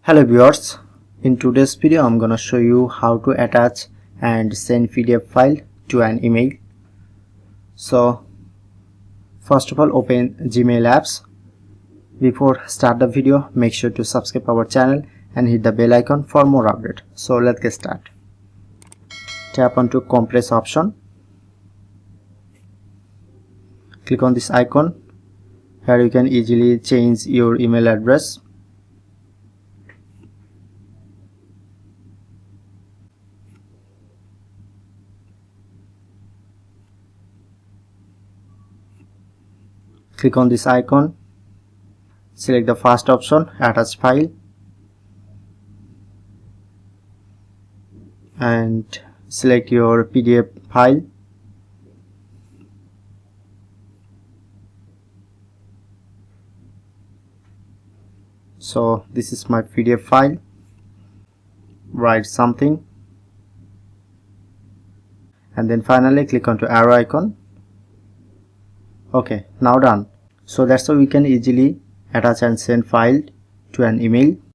Hello viewers, in today's video I'm gonna show you how to attach and send PDF file to an email. So first of all, open Gmail apps. Before start the video, make sure to subscribe our channel and hit the bell icon for more update. So let's get started. Tap onto compress option. Click on this icon. Here you can easily change your email address. Click on this icon, select the first option, attach file, and select your PDF file. So this is my PDF file. Write something and then finally click onto arrow icon. Okay, now done. So that's how we can easily attach and send file to an email.